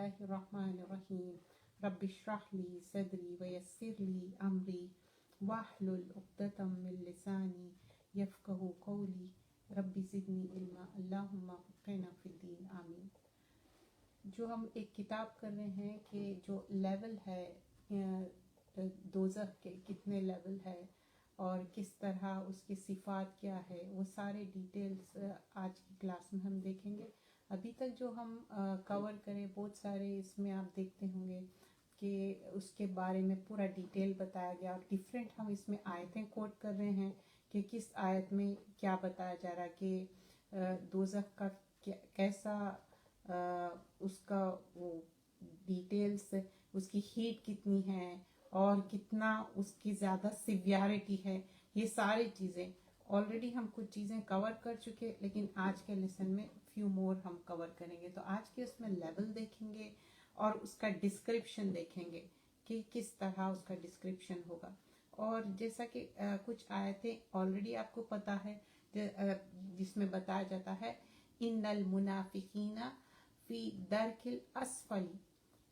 बिस्मिल्लाहिर्रहमानिर्रहीम रब्बिश्रह ली सदरी वयस्सिर ली अमरी वाहलुल उक़्दतम मिन लिसानी यफ़क़हू क़ौली रब्बी ज़िदनी इल्मा अल्लाहुम्मा फ़क़्हिना फ़िद्दीन आमीन। जो हम एक किताब कर रहे हैं कि जो लेवल है दोज़ख के कितने लेवल है और किस तरह उसकी सिफ़ात क्या है, वो सारे डिटेल्स आज की क्लास में हम देखेंगे। अभी तक जो हम कवर करें बहुत सारे इसमें आप देखते होंगे कि उसके बारे में पूरा डिटेल बताया गया और डिफरेंट हम इसमें आयतें कोट कर रहे हैं कि किस आयत में क्या बताया जा रहा है कि दोज़ख का कैसा उसका वो डिटेल्स, उसकी हीट कितनी है और कितना उसकी ज़्यादा सिवियरिटी है। ये सारी चीज़ें ऑलरेडी हम कुछ चीज़ें कवर कर चुके, लेकिन आज के लेसन में फ्यू मोर हम कवर करेंगे। तो आज के उसमें लेवल देखेंगे और उसका डिस्क्रिप्शन देखेंगे कि किस तरह उसका डिस्क्रिप्शन होगा। और जैसा कि कुछ आयतें ऑलरेडी आपको पता है जिसमें बताया जाता है इन्नल मुनाफिकीना फी दरकिल असफली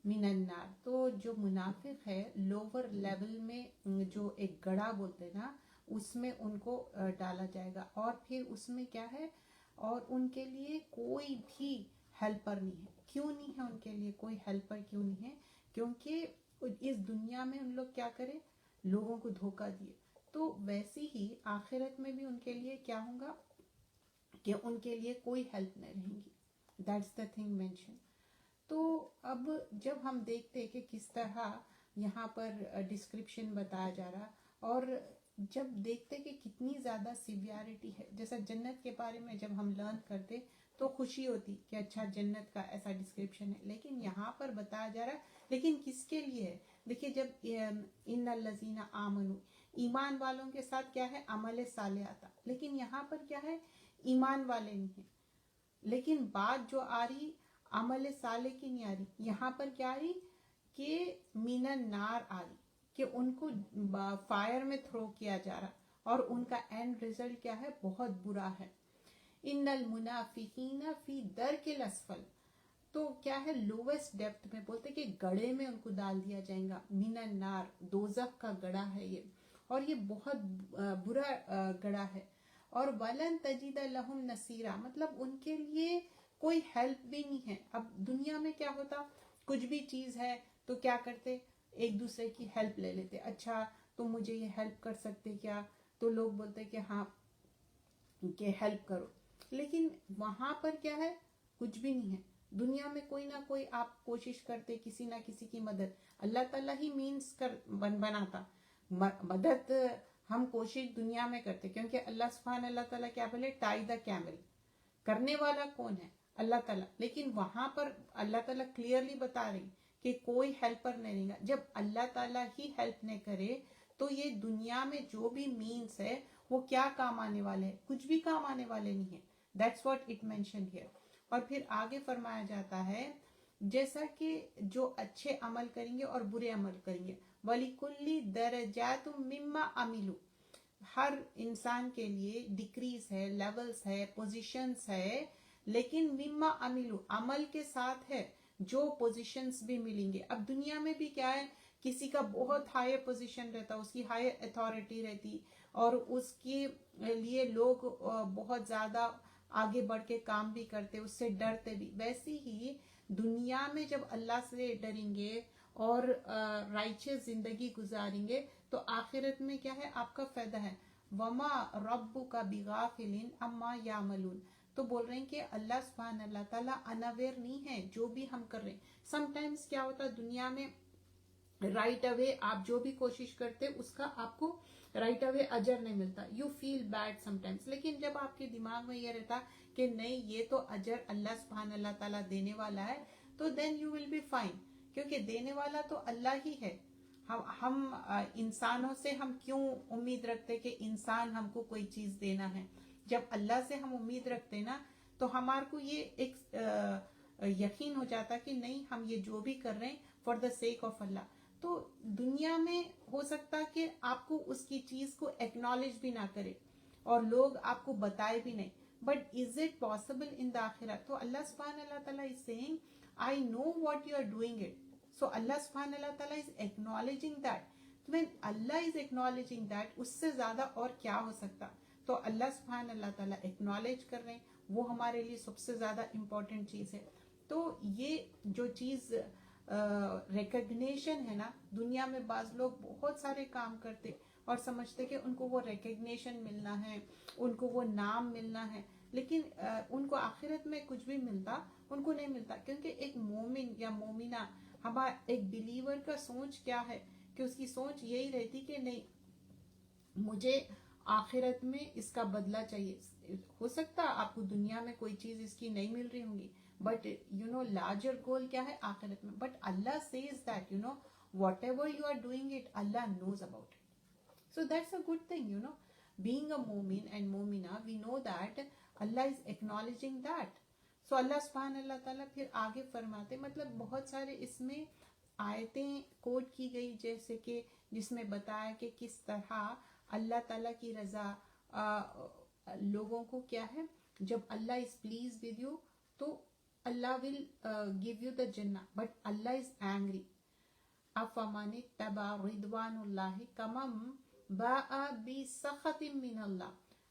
मिनन नार। तो जो मुनाफिक है लोअर लेवल में जो एक गड़ा बोलते हैं ना, उसमें उनको डाला जाएगा। और फिर उसमें क्या है, और उनके लिए कोई भी हेल्पर नहीं है। क्यों नहीं है उनके लिए कोई हेल्पर? क्यों नहीं है? क्योंकि इस दुनिया में उन लोग क्या करें, लोगों को धोखा दिए। तो वैसे ही आखिरत में भी उनके लिए क्या होगा कि उनके लिए कोई हेल्प नहीं रहेगी। That's the thing mention. तो अब जब हम देखते हैं कि किस तरह यहाँ पर डिस्क्रिप्शन बताया जा रहा, और जब देखते कि कितनी ज़्यादा सिवियरिटी है, जैसा जन्नत के बारे में जब हम लर्न करते तो खुशी होती कि अच्छा जन्नत का ऐसा डिस्क्रिप्शन है, लेकिन यहाँ पर बताया जा रहा है लेकिन किसके लिए है। देखिए, जब इन्नल लज़ीना आमनू, ईमान वालों के साथ क्या है, अमल साले आता, लेकिन यहाँ पर क्या है, ईमान वाले नहीं है। लेकिन बात जो आ रही अमल साले की नहीं आ रही, यहाँ पर क्या आ रही कि मिनन नार आ रही, कि उनको फायर में थ्रो किया जा रहा और उनका एंड रिजल्ट क्या है, बहुत बुरा है। इन्नल मुनाफिकीना फी दरकिल असफल, तो क्या है, लोवेस्ट डेप्थ में बोलते कि गड़े में उनको डाल दिया जाएगा। मिनन नार, दोज़ख का गड़ा है ये, और ये बहुत बुरा गड़ा है। और वलन तजिद लहुम नसीरा, मतलब उनके लिए कोई हेल्प भी नहीं है। अब दुनिया में क्या होता, कुछ भी चीज है तो क्या करते, एक दूसरे की हेल्प ले लेते। अच्छा तुम मुझे ये हेल्प कर सकते क्या, तो लोग बोलते कि हाँ कि हेल्प करो। लेकिन वहां पर क्या है, कुछ भी नहीं है। दुनिया में कोई ना कोई आप कोशिश करते किसी ना किसी की मदद, अल्लाह ताला ही मीन्स कर बनाता मदद। हम कोशिश दुनिया में करते क्योंकि अल्लाह ताला क्या बोले, टाई द कैमल, करने वाला कौन है, अल्लाह ताला। लेकिन वहां पर अल्लाह ताला क्लियरली बता रही कि कोई हेल्पर नहीं रहेगा। जब अल्लाह ताला ही हेल्प नहीं करे तो ये दुनिया में जो भी मीन्स है वो क्या काम आने वाले हैं, कुछ भी काम आने वाले नहीं है। That's what it mention here. और फिर आगे फरमाया जाता है जैसा कि जो अच्छे अमल करेंगे और बुरे अमल करेंगे, वलिकुल्ली दरजातुम मिम्मा अमिलू, हर इंसान के लिए डिक्रीज है, लेवल्स है, पोजीशंस है, लेकिन मिम्मा अमिलू, अमल के साथ है जो पोजीशंस भी मिलेंगे। अब दुनिया में भी क्या है, किसी का बहुत हायर पोजीशन रहता, उसकी हायर अथॉरिटी रहती और उसके लिए लोग बहुत ज्यादा आगे बढ़ के काम भी करते, उससे डरते भी। वैसे ही दुनिया में जब अल्लाह से डरेंगे और राइचियस जिंदगी गुजारेंगे तो आखिरत में क्या है, आपका फायदा है। वमा रब्बु का बिगाफिलिन अम्मा यामलून, तो बोल रहे हैं कि अल्लाह सुब्हान अल्लाह ताला अनअवेयर नहीं है जो भी हम कर रहे हैं। समटाइम्स क्या होता है दुनिया में, राइट अवे आप जो भी कोशिश करते उसका आपको राइट अवे अजर नहीं मिलता, यू फील बैड समटाइम्स। लेकिन जब आपके दिमाग में ये रहता कि नहीं ये तो अजर अल्लाह सुब्हान अल्लाह ताला देने वाला है, तो then you will be fine, क्योंकि देने वाला तो अल्लाह ही है। हम इंसानों से हम क्यों उम्मीद रखते कि इंसान हमको कोई चीज देना है। जब अल्लाह से हम उम्मीद रखते ना तो हमारे को ये एक यकीन हो जाता कि नहीं, हम ये जो भी कर रहे हैं फॉर द सेक ऑफ अल्लाह। तो दुनिया में हो सकता कि आपको उसकी चीज को एक्नॉलेज भी ना करे और लोग आपको बताए भी नहीं, but is it possible in the आखिरत? तो अल्लाह सुब्हान अल्लाह ताला is saying I know what you are doing it. So Allah subhanahu wa ta'ala is acknowledging that. When Allah is acknowledging that, उससे ज़्यादा और क्या हो सकता. तो अल्लाह सुब्हान अल्लाह ताला एक्नॉलेज कर रहे हैं, वो हमारे लिए सबसे ज़्यादा इम्पोर्टेंट चीज़ है. तो ये जो चीज़ रिकग्निशन है ना, दुनिया में बाज़ लोग बहुत सारे काम करते और समझते कि उनको वो रिकग्निशन मिलना है, उनको वो नाम मिलना है, लेकिन उनको आखिरत में कुछ भी मिलता उनको नहीं मिलता. क्योंकि एक मोमिन या मोमिना, हमारा एक बिलीवर का सोच क्या है कि उसकी सोच यही रहती कि नहीं, मुझे आखिरत में इसका बदला चाहिए. हो सकता आपको दुनिया में कोई चीज इसकी नहीं मिल रही होंगी, but you know larger goal क्या है आखिरत में. But Allah says that you know whatever you are doing it, Allah knows about it. So that's a good thing, you know. Being a mu'min and mu'mina, we know that Allah is acknowledging that. So Allah subhanahu wa ta'ala फिर आगे फरमाते, मतलब बहुत सारे इसमें आयतें coat की गई, जैसे कि जिसमें बताया कि किस तरह अल्लाह ताला की रजा लोगों को क्या है, जब Allah is pleased with you तो Allah will give you the जन्नह, बट अल्लाह इज एंग्री. अफमन तबा रिदवानुल्लाहि कमम बाआ बि सखतिम मिनल्लाह.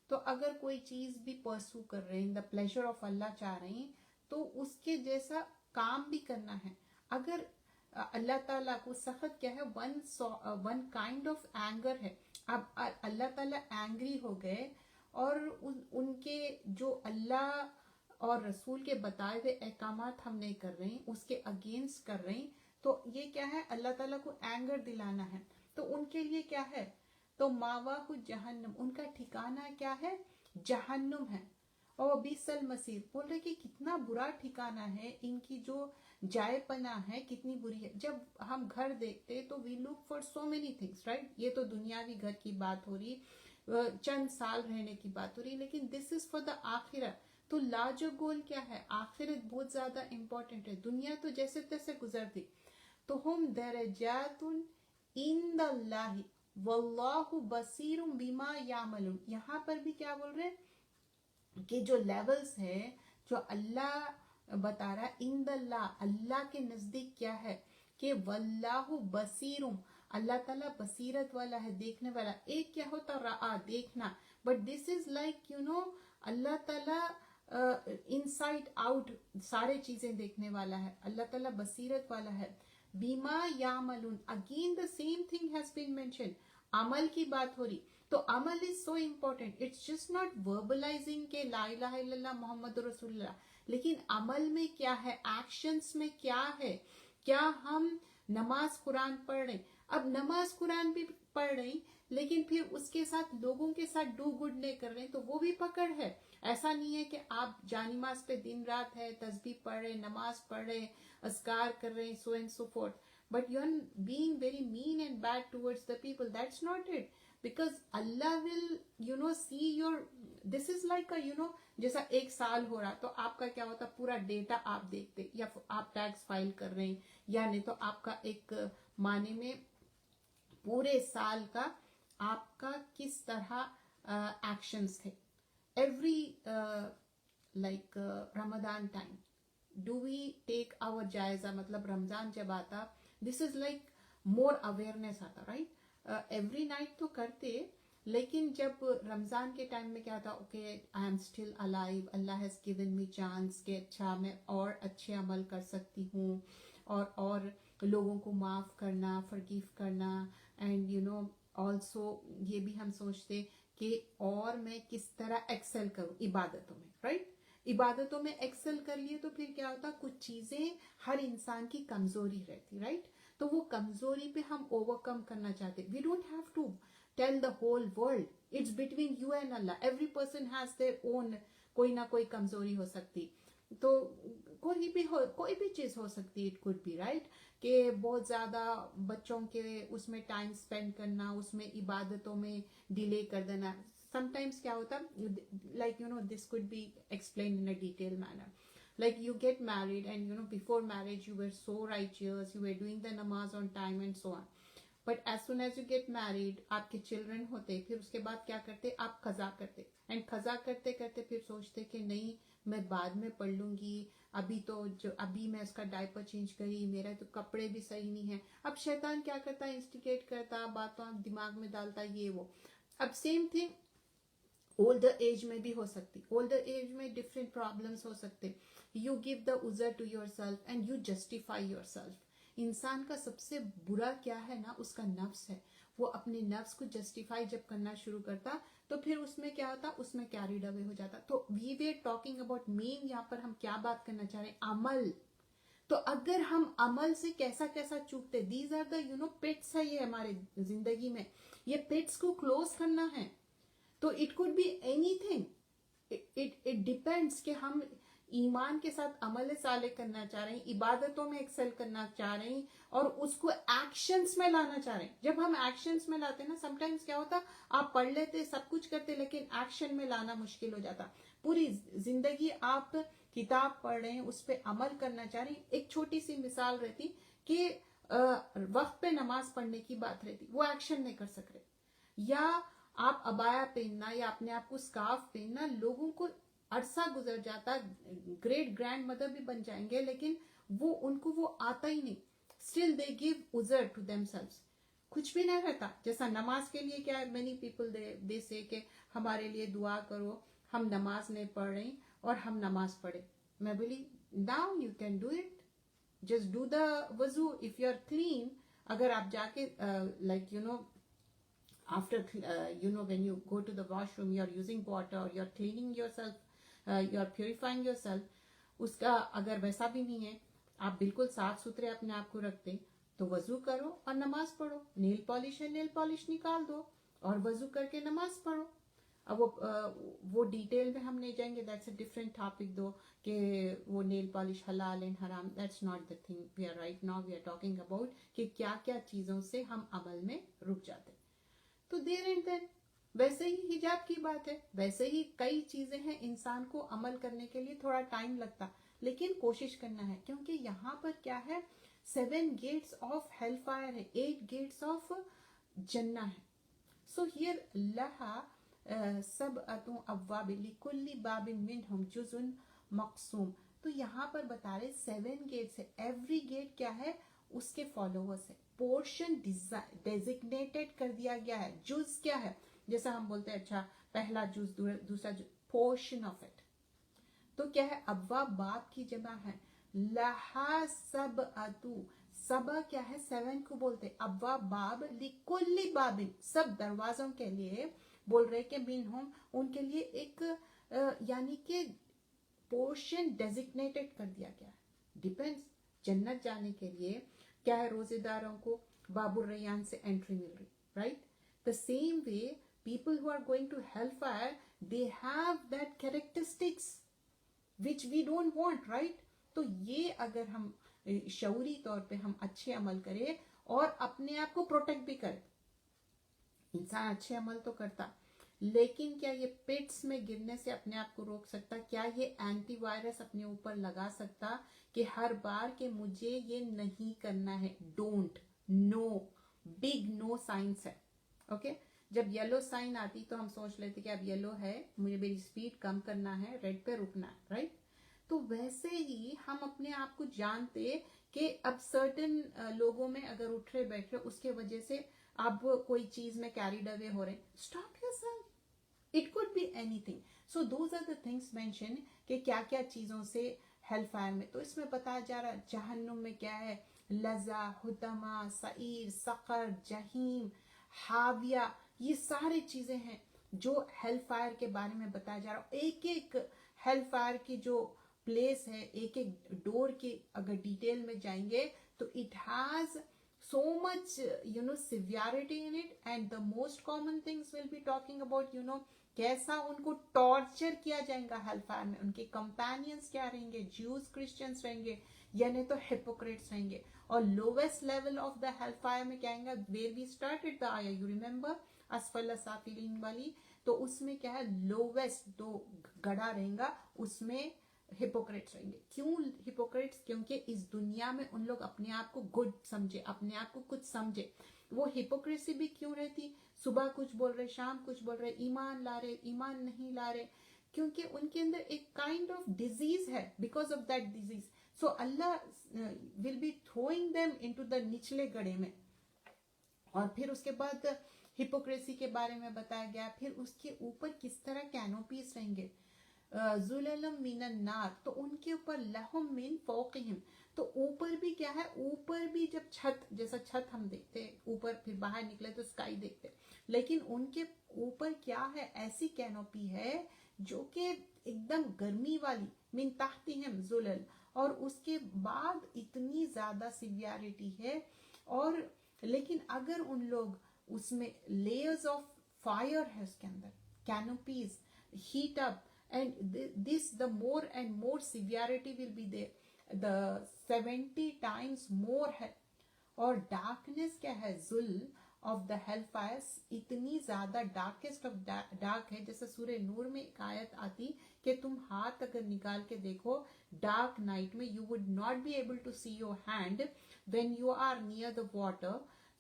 तो अगर कोई चीज भी परसू कर रहे हैं, द प्लेजर ऑफ अल्लाह चाह रहे हैं, तो उसके जैसा काम भी करना है. अगर अल्लाह ताला को सखत क्या है, वन काइंड ऑफ एंगर है. अब अल्लाह ताला एंग्री हो गए और उनके जो अल्लाह और रसूल के बताए हुए अहकामात हम नहीं कर रहे हैं, उसके अगेंस्ट कर रहे हैं, तो ये क्या है, अल्लाह ताला को एंगर दिलाना है. तो उनके लिए क्या है, तो मावाहु जहन्नम, उनका ठिकाना क्या है, जहन्नुम है. और बिसल मसीर, बोल रहे कि कितना बुरा ठिकाना है, इनकी जो जायपना है कितनी बुरी है. जब हम घर देखते तो we look for so many things, right. ये तो दुनियावी घर की बात हो रही, चंद साल रहने की बात हो रही, लेकिन दिस इज फॉर द आखिरत. तो लार्जर गोल क्या है, आखिरत बहुत ज्यादा इंपॉर्टेंट है. दुनिया तो जैसे तैसे गुजरती. तो हम दरजातुन इंदल्लाहि वल्लाहु बसीरुम बिमा यामलून. यहाँ पर भी क्या बोल रहे हैं कि जो लेवल्स है, जो अल्लाह बता रहा है, इंदल्लाह, अल्लाह के नजदीक क्या है कि वल्लाहु बसीरुम, अल्लाह ताला बसीरत वाला है, देखने वाला. एक क्या होता रआ, देखना, but this is like you know Allah ताला इनसाइड आउट सारे चीजें देखने वाला है. अल्लाह ताला बसीरत वाला है. बीमा यामलून, again the same thing has been mention. अमल की बात हो रही, तो अमल is so important. It's just not verbalising के ला इलाहा इल्लल्लाह मोहम्मद रसूलुल्लाह, लेकिन अमल में क्या है, एक्शंस में क्या है. क्या हम नमाज कुरान पढ़ रहे, अब नमाज कुरान भी पढ़ रहे, लेकिन फिर उसके साथ लोगों के साथ डू गुड नहीं कर रहे, तो वो भी पकड़ है. ऐसा नहीं है कि आप जानिमाज पे दिन रात है, तस्बीह पढ़ रहे, नमाज पढ़ रहे, अस्कार कर रहे, so and so fourth, but you are being very mean and bad towards the people. That's not it, because Allah will you know see your, this is like a you know जैसा एक साल हो रहा, तो आपका क्या होता, पूरा डेटा आप देखते, या आप टैक्स फाइल कर रहे हैं, या नहीं तो आपका एक माने में पूरे साल का आपका किस तरह एक्शंस थे. Every like Ramzan time do we take our जायजा, मतलब रमजान जब आता, this is like more awareness आता, राइट. एवरी नाइट तो करते, लेकिन जब रमजान के टाइम में क्या था, okay I am still alive, Allah has given me chance कि अच्छा मैं और अच्छे अमल कर सकती हूँ, और लोगों को माफ करना, फॉरगिव करना, एंड यू नो ऑल्सो ये भी हम सोचते कि और मैं किस तरह एक्सेल करूँ इबादतों में, राइट. इबादतों में एक्सेल कर लिए तो फिर क्या होता, कुछ चीजें हर इंसान की कमजोरी रहती, राइट. तो वो कमजोरी पे हम ओवरकम करना चाहते. We don't have to tell the whole world, it's between you and Allah. Every person has their own, कोई ना कोई कमजोरी हो सकती, तो कोई भी चीज हो सकती, इट कुड बी राइट, कि बहुत ज्यादा बच्चों के उसमें टाइम स्पेंड करना, उसमें इबादतों में डिले कर देना. sometimes क्या होता, like you know this could be explained in a detailed manner. Like you get married and you know before marriage you were so righteous, you were doing the namaz on time and so on, but as soon as you get married, आपके children होते, फिर उसके बाद क्या करते, आप खजा करते, and खजा करते करते फिर सोचते कि नहीं मैं बाद में पढ़ लूंगी, अभी मैं उसका डायपर चेंज करी, मेरा तो कपड़े भी सही नहीं है। अब शैतान क्या करता है, इंस्टिगेट करता, बातों दिमाग में डालता, ये वो। अब सेम थिंग ओल्डर एज में भी हो सकती, ओल्डर एज में डिफरेंट प्रॉब्लम्स हो सकते। यू गिव द उजर to yourself and you justify yourself. इंसान का सबसे बुरा क्या है ना, उसका नफ्स है। वो अपने नफ्स को जस्टिफाई जब करना शुरू करता तो फिर उसमें क्या होता, उसमें कैरिड अवे हो जाता। तो we were talking about men, यहाँ पर हम क्या बात करना चाह रहे हैं, अमल। तो अगर हम अमल से कैसा कैसा चूकते, दीज आर द पेट्स है ये हमारे जिंदगी में, ये पेट्स को क्लोज करना है। तो it could be anything, it depends कि हम ईमान के साथ अमल साले करना चाह रहे हैं, इबादतों में एक्सेल करना चाह रहे हैं और उसको एक्शंस में लाना चाह रहे हैं। जब हम एक्शंस में लाते हैं ना, समटाइम्स क्या होता, आप पढ़ लेते सब कुछ करते लेकिन एक्शन में लाना मुश्किल हो जाता। पूरी जिंदगी आप किताब पढ़ रहे हैं, उस पर अमल करना चाह रहे हैं। एक छोटी सी मिसाल रहती कि वक्त पे नमाज पढ़ने की बात रहती, वो एक्शन नहीं कर सक रहे। या आप अबाया पहनना या अपने आप को स्कार्फ पहनना, लोगों को अरसा गुजर जाता, ग्रेट ग्रैंड मदर भी बन जाएंगे लेकिन उनको वो आता ही नहीं। स्टिल दे गिव उजर टू देमसेल्व्स, कुछ भी नहीं रहता। जैसा नमाज के लिए क्या है, मेनी पीपल दे से कि हमारे लिए दुआ करो, हम नमाज नहीं पढ़ रहे और हम नमाज पढ़े। मैं बोली now you can do it, just do the वजू इफ यू आर क्लीन। अगर आप जाके like after when you go to the washroom, you are using water or you are cleaning yourself, you are purifying yourself, उसका अगर वैसा भी नहीं है, आप बिल्कुल साफ सुथरे अपने आप को रखते, तो वजू करो और नमाज पढ़ो। नेल पॉलिश है, नेल पॉलिश निकाल दो और वजू करके नमाज पढ़ो। अब वो डिटेल में हम नहीं जाएंगे, दैट्स अ डिफरेंट टॉपिक दो, कि वो नेल पॉलिश हलाल एंड हराम, that's not the thing we are right now. We are talking about कि क्या क्या चीजों से हम अमल में रुक जाते। तो देर एंड देन वैसे ही हिजाब की बात है, वैसे ही कई चीजें हैं, इंसान को अमल करने के लिए थोड़ा टाइम लगता, लेकिन कोशिश करना है। क्योंकि यहाँ पर क्या है, 7 गेट्स ऑफ हेल फायर है, 8 गेट्स ऑफ जन्ना है। सो हियर लहा सब अतु अव्वाबिली कुल्ली बाबिन मिनहुम जुज़ुन मक़सूम। तो यहाँ पर बता रहे 7 गेट्स है, एवरी गेट क्या है, उसके फॉलोअर्स है, पोर्शन डेजिग्नेटेड कर दिया गया है। जुज क्या है, जैसा हम बोलते हैं अच्छा पहला जुज दूसरा जुज, पोर्शन ऑफ इट। तो क्या है, अब्वा बाब की जमा है, लहा सब अतु, सबा क्या है, 7 को बोलते, अब्वा बाब लिकुल्ली बाबिन, सब दरवाजों के लिए बोल रहे कि बिन हम उनके लिए एक यानी कि पोर्शन डेजिग्नेटेड कर दिया गया है। डिपेंड्स, जन्नत जाने के लिए क्या है, रोजेदारों को बाबुर रैयान से एंट्री मिल रही, right. The same way people who are going to hell fire, they have that characteristics which we don't want, right. तो ये अगर हम शऊरी तौर पे हम अच्छे अमल करें और अपने आप को प्रोटेक्ट भी करें, इंसान अच्छे अमल तो करता, लेकिन क्या ये पिट्स में गिरने से अपने आप को रोक सकता? क्या ये एंटीवायरस अपने ऊपर लगा सकता कि हर बार के मुझे ये नहीं करना है? Don't, no, big no science है। ओके, जब येलो साइन आती तो हम सोच लेते कि अब येलो है, मुझे मेरी स्पीड कम करना है, रेड पे रुकना है, राइट। तो वैसे ही हम अपने आप को जानते कि अब सर्टेन लोगों में अगर उठ रहे बैठ रहे उसके वजह से आप कोई चीज में कैरीड अवे हो रहे, stop yourself, it could be anything. So those are the things mention कि क्या क्या चीजों से हेल फायर में। तो इसमें बताया जा रहा है जहन्नुम में क्या है, लजा, हुतमा, सईर, सकर, जहीम, हाविया, ये सारी चीजें हैं जो हेल फायर के बारे में बताया जा रहा है। एक एक हेल फायर की जो प्लेस है, एक एक डोर की अगर डिटेल में जाएंगे तो it has so much severity in it, and the most common things will be talking about कैसा उनको टॉर्चर किया जाएगा हेल फायर में, उनके कंपेनियंस क्या रहेंगे, ज्यूज क्रिश्चियंस रहेंगे या नहीं तो हिपोक्रेट्स रहेंगे। और lowest level of the hell fire में क्या आएगा, वेयर वी स्टार्टेड द आया, यू रिमेंबर असफल साफिलीन वाली, तो उसमें क्या है, लोवेस्ट दो गड़ा रहेगा, उसमें हिपोक्रेट्स रहेंगे। क्यों हिपोक्रेट्स? क्योंकि इस दुनिया में उन लोग अपने आप को गुड समझे, अपने आप को कुछ समझे। वो हिपोक्रेसी भी क्यों रहती, सुबह कुछ बोल रहे, शाम कुछ बोल रहे, ईमान ला रहे, ईमान नहीं ला रहे, क्योंकि उनके अंदर एक काइंड ऑफ डिजीज है, because of that disease. So Allah will be throwing them into the निचले गड्ढे में. और फिर उसके बाद हिपोक्रेसी के बारे में बताया गया. फिर उसके ऊपर किस तरह कैनोपीज रहेंगे, जुललम मिनन नार, तो उनके ऊपर लहुम मिन फौकिहिम, तो ऊपर भी क्या है, ऊपर भी जब छत, जैसा छत हम देखते हैं ऊपर, फिर बाहर निकले तो स्काई देखते, लेकिन उनके ऊपर क्या है, ऐसी कैनोपी है जो कि एकदम गर्मी वाली, मिन ताहतिहिम जुलल, और उसके बाद इतनी ज्यादा सिवियरिटी है. और लेकिन अगर उन लोग उसमें लेयर्स ऑफ फायर है उसके अंदर, canopies heat up, and this the more and more severity will be there, the 70 times more है. और darkness क्या है, जुल of the hellfire, इतनी ज्यादा darkest of dark है. जैसे सूरह नूर में एक आयत आती कि तुम हाथ अगर निकाल के देखो dark night में, you would not be able to see your hand when you are near the water.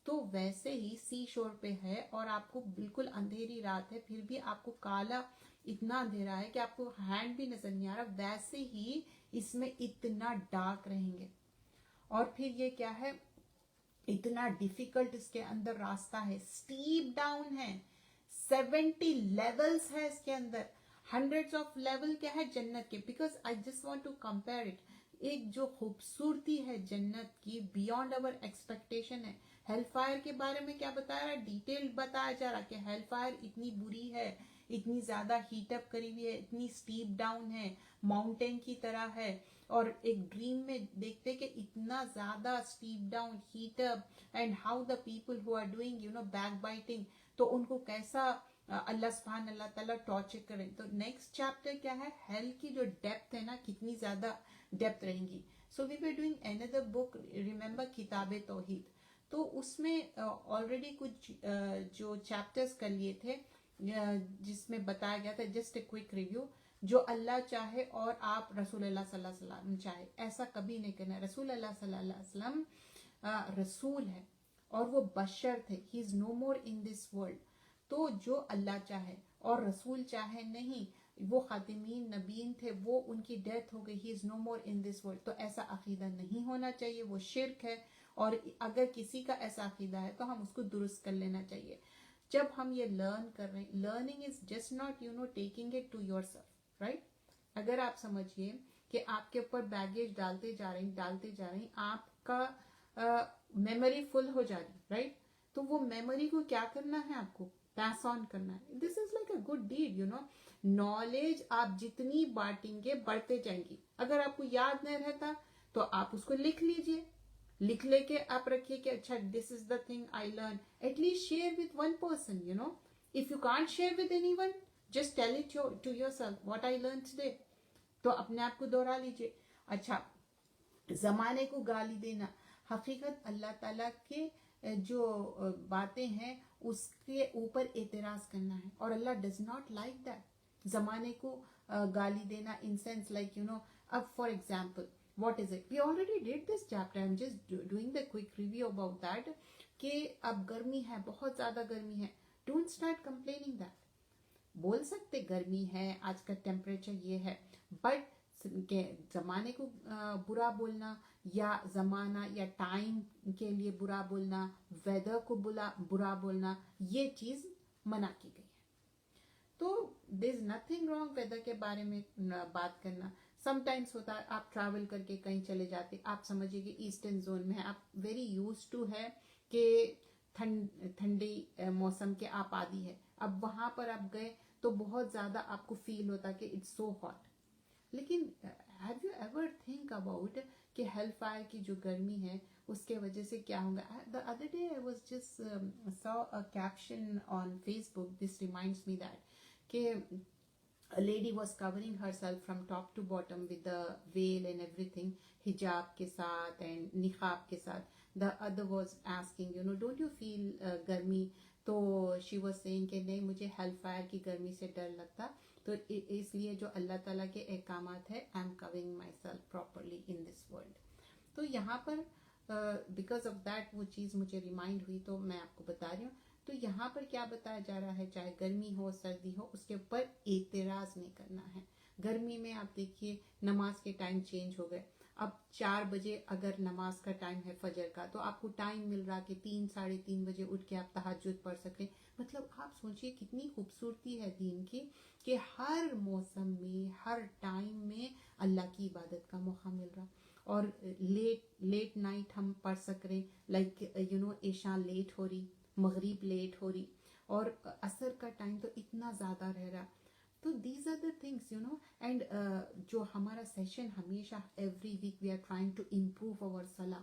तो वैसे ही सी शोर पे है और आपको बिल्कुल अंधेरी रात है, फिर भी आपको काला इतना अंधेरा है कि आपको हैंड भी नजर नहीं आ रहा, वैसे ही इसमें इतना डार्क रहेंगे. और फिर ये क्या है, इतना डिफिकल्ट इसके अंदर रास्ता है, स्टीप डाउन है, 70 लेवल्स है इसके अंदर, हंड्रेड्स ऑफ लेवल क्या है जन्नत के. Because I just want to compare it, एक जो खूबसूरती है जन्नत की बियॉन्ड अवर एक्सपेक्टेशन है. हेलफायर के बारे में क्या बताया रहा, डिटेल बताया जा रहा कि हेलफायर इतनी बुरी है, इतनी ज्यादा हीटअप करी हुई है, इतनी स्टीप डाउन है, माउंटेन की तरह है. और एक ड्रीम में देखते कि इतना ज्यादा steep down, heat up, and how the people who are doing backbiting, तो उनको कैसा अल्लाह सुब्हान अल्लाह ताला टॉर्चर करें. तो नेक्स्ट चैप्टर क्या है, हेल की जो डेप्थ है ना, कितनी ज्यादा डेप्थ रहेंगी. So we were doing another book, remember किताबे तौहीद, तो उसमें ऑलरेडी कुछ जो चैप्टर्स कर लिए थे जिसमें बताया गया था, जस्ट ए क्विक रिव्यू, जो अल्लाह चाहे और आप रसूल अल्लाह सल्लल्लाहु अलैहि वसल्लम चाहे, ऐसा कभी नहीं करना. रसूल अल्लाह सल्लल्लाहु अलैहि वसल्लम रसूल है और वो बशर थे, he is no more in this world. तो जो अल्लाह चाहे और रसूल चाहे नहीं, वो खातिमीन नबीन थे, वो उनकी डेथ हो गई, he is no more in this world. तो ऐसा अकीदा नहीं होना चाहिए, वो शिर्क है. और अगर किसी का ऐसा अकीदा है तो हम उसको दुरुस्त कर लेना चाहिए. जब हम ये लर्न कर रहे हैं, learning is just not taking it to yourself, right. अगर आप समझिए कि आपके ऊपर बैगेज डालते जा रहे हैं, आपका मेमोरी फुल हो जा रही, राइट. तो वो मेमोरी को क्या करना है, आपको पास ऑन करना है. This is like a good deed, knowledge आप जितनी बांटेंगे बढ़ते जाएंगी. अगर आपको याद नहीं रहता तो आप उसको लिख लीजिए, लिख लेके आप रखिए कि अच्छा this is the thing I learn. At least share with one person, if you can't share with anyone, just tell it to yourself what I learn today. तो अपने आप को दोहरा लीजिए. अच्छा, जमाने को गाली देना, हकीकत अल्लाह ताला के जो बातें हैं उसके ऊपर एतराज करना है, और अल्लाह डज नॉट लाइक दैट. जमाने को गाली देना इन सेंस लाइक अब for example what is it, we already did this chapter, I'm just doing the quick review about that, कि अब गर्मी है, बहुत ज्यादा गर्मी है, don't start complaining that. बोल सकते गर्मी है, आज का टेम्परेचर ये है, बट जमाने को बुरा बोलना या जमाना या टाइम के लिए बुरा बोलना, वेदर को बुरा बोलना, ये चीज मना की गई है. तो there is nothing wrong weather के बारे में बात करना. समटाइम्स होता है आप ट्रैवल करके कहीं चले जाते, आप समझिए कि ईस्टर्न जोन में आप वेरी यूज टू है कि ठंडी मौसम के आप आदी है, अब वहां पर आप गए तो बहुत ज्यादा आपको फील होता कि इट्स सो हॉट. लेकिन have you ever think about कि हेल फायर की जो गर्मी है उसके वजह से क्या होगा. The other day I was just saw a caption on Facebook, this reminds me that कि a lady was covering herself from top to bottom with the veil and everything, hijab ke saath and niqab ke saath. The other was asking, don't you feel garmi? तो she was saying कि नहीं, मुझे hellfire की गर्मी से डर लगता, तो इसलिए जो अल्लाह ताला के अहकामात है, I am covering myself properly in this world. तो यहाँ पर because of that वो चीज़ मुझे रिमाइंड हुई, तो मैं आपको बता रही हूँ. تو یہاں پر کیا بتایا جا رہا ہے، چاہے گرمی ہو سردی ہو، اس کے اوپر اعتراض نہیں کرنا ہے. گرمی میں آپ دیکھیے نماز کے ٹائم چینج ہو گئے. اب 4 بجے اگر نماز کا ٹائم ہے فجر کا، تو آپ کو ٹائم مل رہا کہ 3 ساڑھے 3 بجے اٹھ کے آپ تہجد پڑھ سکیں. مطلب آپ سوچئے کتنی خوبصورتی ہے دین کی، کہ ہر موسم میں ہر ٹائم میں اللہ کی عبادت کا موقع مل رہا. اور لیٹ نائٹ ہم پڑھ سک رہے، لائک عشاء لیٹ ہو رہی، مغرب لیٹ ہو رہی، اور عصر کا ٹائم تو اتنا زیادہ رہ رہا. تو these are the things and جو ہمارا سیشن ہمیشہ every week we are trying to improve over صلاح.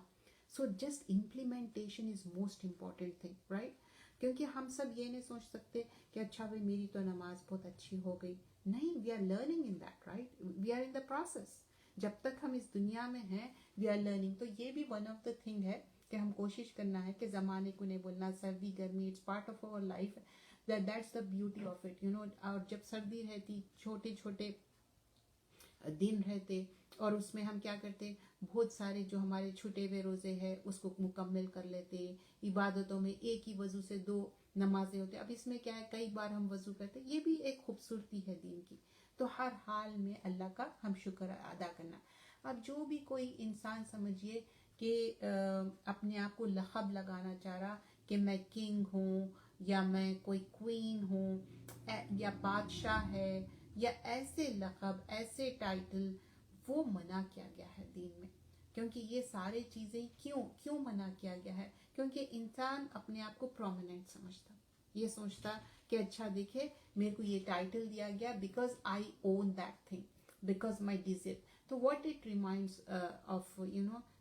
So just implementation is most important thing, right? کیونکہ ہم سب یہ نہیں سوچ سکتے کہ اچھا بھائی میری تو نماز بہت اچھی ہو گئی. نہیں، we are learning in that, right? We are in the process. جب تک ہم اس دنیا میں ہیں وی آر لرننگ. تو یہ بھی ون آف دا تھنگ ہے کہ ہم کوشش کرنا ہے کہ زمانے کو نہیں بولنا، سردی گرمی it's part of our life. That's the beauty of it. اور جب سردی رہتی، چھوٹے چھوٹے دن رہتے، اور اس میں ہم کیا کرتے، بہت سارے جو ہمارے چھٹے ہوئے روزے ہیں اس کو مکمل کر لیتے. عبادتوں میں ایک ہی وضو سے 2 نمازیں ہوتے. اب اس میں کیا ہے، کئی بار ہم وضو کرتے. یہ بھی ایک خوبصورتی ہے دین کی. تو ہر حال میں اللہ کا ہم شکر ادا کرنا. اب جو بھی کوئی انسان سمجھیے کہ اپنے آپ کو لقب لگانا چاہ رہا کہ میں کنگ ہوں، یا میں کوئی کوئین ہوں، یا بادشاہ ہے، یا ایسے لقب ایسے ٹائٹل، وہ منع کیا گیا ہے دین میں. کیونکہ یہ سارے چیزیں کیوں منع کیا گیا ہے؟ کیونکہ انسان اپنے آپ کو پرومیننٹ سمجھتا، یہ سوچتا کہ اچھا دیکھے میرے کو یہ ٹائٹل دیا گیا because I own that thing, because my desire. تو واٹ اٹ ریمائنڈس آف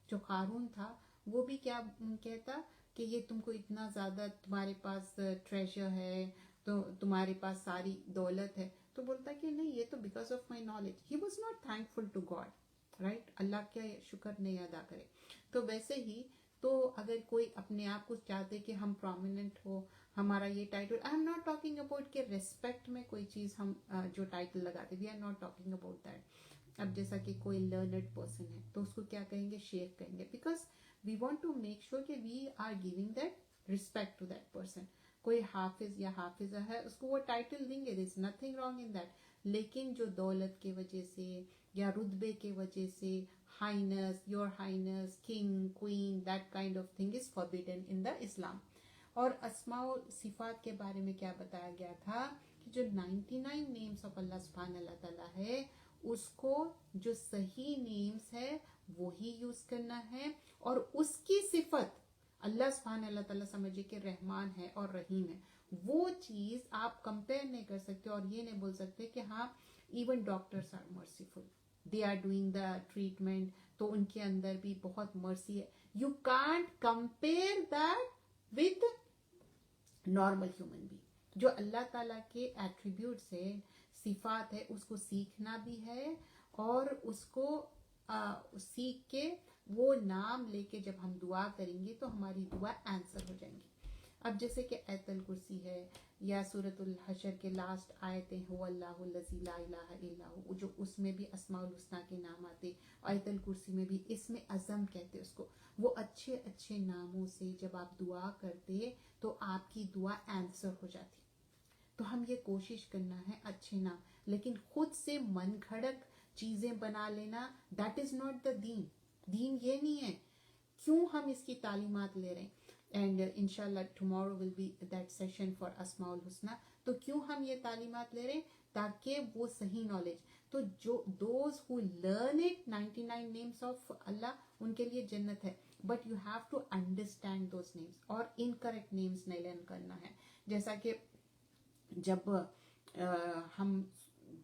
جو قارون تھا، وہ بھی کیا کہتا کہ یہ تم کو اتنا زیادہ تمہارے پاس ٹریجر ہے، تو تمہارے پاس ساری دولت ہے. تو بولتا کہ نہیں، یہ تو because of my knowledge. He was not thankful to God, right? اللہ کا شکر نہیں ادا کرے. تو ویسے ہی تو اگر کوئی اپنے آپ کو چاہتے کہ ہم پرومیننٹ ہو، ہمارا یہ title, I am not talking about کہ ریسپیکٹ میں کوئی چیز ہم جو ٹائٹل لگاتے، we are not talking about that. اب جیسا کہ کوئی لرنڈ پرسن ہے تو اس کو کیا کہیں گے، شیخ کہیں گے، because we want to make sure کہ we are giving that respect to that person. کوئی حافظ یا حافظہ ہے، اس کو وہ ٹائٹل دیں گے، there is nothing wrong in that. لیکن جو دولت کی وجہ سے یا رتبے کی وجہ سے، highness, your highness, king, queen, that kind of thing is forbidden in the Islam. اور اسماء و صفات کے بارے میں کیا بتایا گیا تھا کہ جو 99 نیمز آف اللہ سبحانہ اللہ تعالیٰ ہے، اس کو جو صحیح نیمز ہے وہی یوز کرنا ہے. اور اس کی صفت اللہ سبحانہ اللہ تعالیٰ سمجھے کہ رحمان ہے اور رحیم ہے، وہ چیز آپ کمپیئر نہیں کر سکتے. اور یہ نہیں بول سکتے کہ ہاں even doctors are merciful, they are doing the treatment, تو ان کے اندر بھی بہت مرسی ہے. You can't compare that with normal human being. جو اللہ تعالیٰ کے ایٹریبیوٹس ہے، صفات ہے، اس کو سیکھنا بھی ہے، اور اس کو سیکھ کے وہ نام لے کے جب ہم دعا کریں گے تو ہماری دعا آنسر ہو جائیں گی. اب جیسے کہ آیت الکرسی ہے، یا سورۃ الحشر کے لاسٹ آیتیں، هو اللہ الذی لا الہ الا هو، جو اس میں بھی اسماء الحسنی کے نام آتے. آیت الکرسی میں بھی اسم اعظم کہتے اس کو. وہ اچھے اچھے ناموں سے جب آپ دعا کرتے تو آپ کی دعا آنسر ہو جاتی. تو ہم یہ کوشش کرنا ہے اچھے نام، لیکن خود سے من گھڑت چیزیں بنا لینا، دیٹ از ناٹ دا دین. دین یہ نہیں ہے. کیوں ہم اس کی تعلیمات لے رہے ہیں؟ اینڈ انشاءاللہ tomorrow will be that session for اسماء الحسنی. تو کیوں ہم یہ تعلیمات لے رہے ہیں؟ تاکہ وہ صحیح نالج. تو جو those who learn it 99 names of Allah, ان کے لیے جنت ہے. But you have to understand those names, اور انکریکٹ نیمز نہیں لرن کرنا ہے. جیسا کہ جب ہم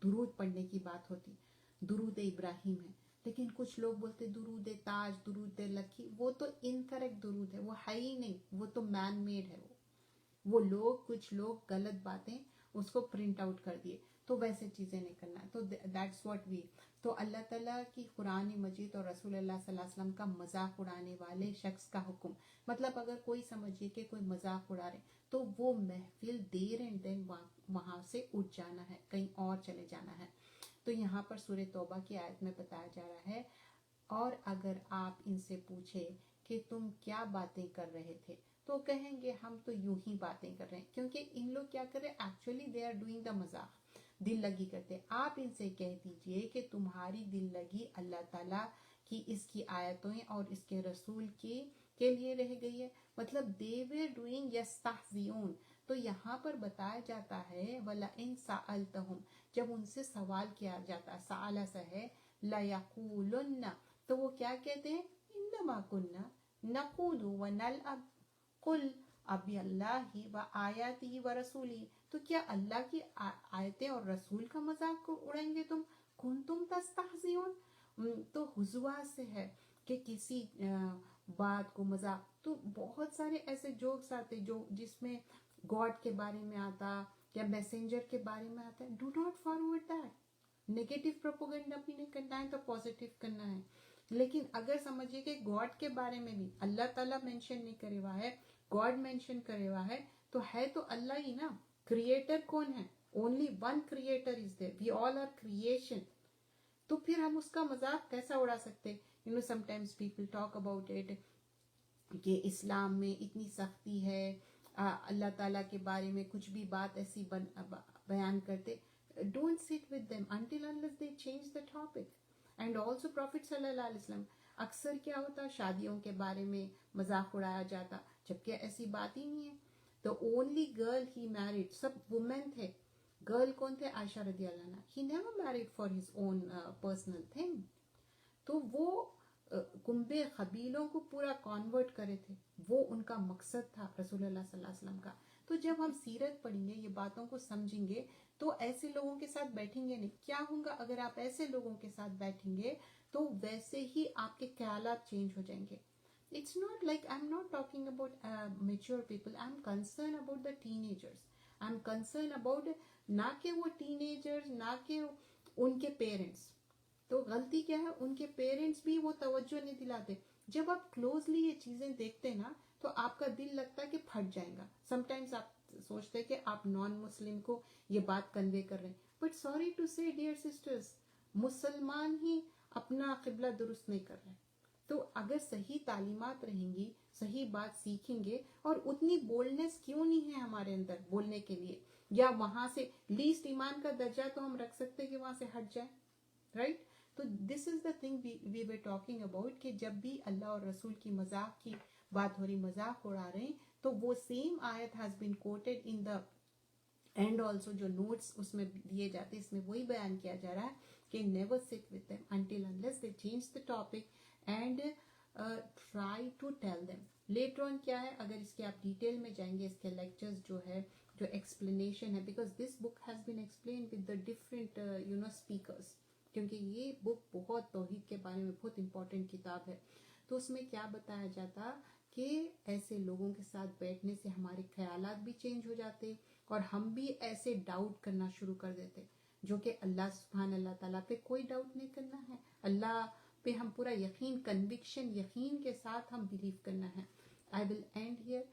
درود پڑھنے کی بات ہوتی، درود ابراہیم ہے، لیکن کچھ لوگ بولتے درود تاج، درود لکھی. وہ تو انکریکٹ درود ہے، وہ ہے ہی نہیں، وہ تو مین میڈ ہے. وہ کچھ لوگ غلط باتیں اس کو پرنٹ آؤٹ کر دیے. تو ویسے چیزیں نہیں کرنا. تو دیٹس واٹ وی. تو اللہ تعالیٰ کی قرآن مجید اور رسول اللہ صلی اللہ علیہ وسلم کا مذاق اڑانے والے شخص کا حکم، مطلب اگر کوئی سمجھے کہ کوئی مذاق اڑا رہے تو وہ محفل دیر اینڈ دین وہاں سے اٹھ جانا ہے، کہیں اور چلے جانا ہے. تو یہاں پر سورہ توبہ کی آیت میں بتایا جا رہا ہے، اور اگر آپ ان سے پوچھے کہ تم کیا باتیں کر رہے تھے تو کہیں گے ہم تو یوں ہی باتیں کر رہے ہیں، کیونکہ ان لوگ کیا کر رہے ہیں، actually they are doing the مذاق، دل لگی کرتے ہیں۔ آپ ان سے کہہ دیجئے کہ تمہاری دل لگی اللہ تعالیٰ کی اس کی آیتوں اور اس کے رسول کے لیے رہ گئی ہے، مطلب they were doing یستہزئون۔ تو یہاں پر بتایا جاتا ہے وَلَئِن سَأَلْتَهُمْ، جب ان سے سوال کیا جاتا ہے، سآلہ سے ہے لَيَقُولُنَّ، تو وہ کیا کہتے ہیں، انما کننا نقود ونلعب، قل ابی اللہ و آیاتہ و رسولی، تو کیا اللہ کی آیتیں اور رسول کا مذاق کو اڑائیں گے تم، کنتم تستہزئون۔ تو حضوا سے ہے کہ کسی بات کو مذاق، تو بہت سارے ایسے جوکس آتے جو جس میں گاڈ کے بارے میں آتا یا میسنجر کے بارے میں آتا ہے، do not forward that. Negative propaganda بھی نہیں کرنا ہے تو پازیٹیو کرنا ہے، لیکن اگر سمجھیے کہ گاڈ کے بارے میں بھی اللہ تعالیٰ مینشن نہیں کرے ہوا ہے، گاڈ مینشن کرے ہوا ہے تو اللہ ہی نا، کریٹر کون ہے، only one creator is there, we all are creation, تو پھر ہم اس کا مذاق کیسا اڑا سکتے؟ Sometimes people talk about it کہ اسلام میں اتنی سختی ہے، اللہ تعالیٰ کے بارے میں کچھ بھی بات ایسی بیان کرتے، don't sit with them until unless they change the topic. And also prophet صلی اللہ علیہ وسلم، اکثر کیا ہوتا شادیوں کے بارے میں مذاق اڑایا جاتا، جبکہ ایسی بات ہی نہیں ہے۔ تو اونلی گرل ہی میرڈ، سب وومن تھے، گرل کون تھے، عائشہ رضی اللہ عنہ، he never married for his own personal thing. تو وہ کنبے قبیلوں کو پورا کنورٹ کرے تھے، وہ ان کا مقصد تھا رسول اللہ صلی اللہ علیہ وسلم کا۔ تو جب ہم سیرت پڑھیں گے، یہ باتوں کو سمجھیں گے، تو ایسے لوگوں کے ساتھ بیٹھیں گے نہیں۔ کیا ہوگا اگر آپ ایسے لوگوں کے ساتھ بیٹھیں گے تو ویسے ہی آپ کے خیالات چینج ہو جائیں گے۔ It's not like I'm not talking about mature people. I'm concerned about the teenagers. I'm concerned about نہ کہ وہ teenagers، نہ کہ ان کے پیرنٹس۔ تو غلطی کیا ہے، ان کے پیرنٹس بھی وہ توجہ نہیں دلاتے۔ جب آپ کلوزلی یہ چیزیں دیکھتے نا تو آپ کا دل لگتا ہے کہ پھٹ جائے گا۔ سم ٹائمز آپ سوچتے کہ آپ نان مسلم کو یہ بات کنوے کر رہے ہیں، بٹ سوری ٹو سے ڈیئر سسٹرز، مسلمان ہی اپنا قبلہ درست نہیں کر رہے۔ تو اگر صحیح تعلیمات رہیں گی، صحیح بات سیکھیں گے، اور اتنی بولڈنس کیوں نہیں ہے ہمارے اندر بولنے کے لیے، یا وہاں سے لیسٹ ایمان کا درجہ تو ہم رکھ سکتے کہ وہاں سے ہٹ جائیں، رائٹ؟ تو this is the thing we were talking about, کہ جب بھی اللہ اور رسول کی مذاق کی بات ہو رہی، مذاق اڑا رہے ہیں، تو وہ سیم آیت has been quoted in the and also, جو نوٹس اس میں دیے جاتے ہیں، اس میں وہی بیان کیا جا رہا ہے کہ نیور سٹ with them until unless they change the topic and try to tell them. Later on کیا ہے، اگر اس کے آپ ڈیٹیل میں جائیں گے، اس کے لیکچرز جو ہے، جو ایکسپلینیشن ہے، because this book has been explained with the different speakers, کیونکہ یہ بک بہت توحید کے بارے میں بہت امپورٹنٹ کتاب ہے۔ تو اس میں کیا بتایا جاتا کہ ایسے لوگوں کے ساتھ بیٹھنے سے ہمارے خیالات بھی چینج ہو جاتے، اور ہم بھی ایسے ڈاؤٹ کرنا شروع کر دیتے، جو کہ اللہ سبحان اللہ تعالیٰ پہ کوئی ڈاؤٹ نہیں کرنا ہے، اللہ پہ ہم پورا یقین، کنوکشن، یقین کے ساتھ ہم بلیو کرنا ہے۔ I will end here.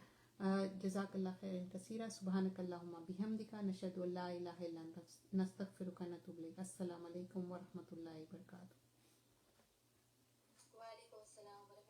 جزاک اللہ خیر کثیرا، سبحانک اللہم بحمدک، نشہد ان لا الہ الا انت، نستغفرک ونتوب الیک۔ السلام علیکم ورحمۃ اللہ وبرکاتہ۔ وعلیکم السلام ورحمۃ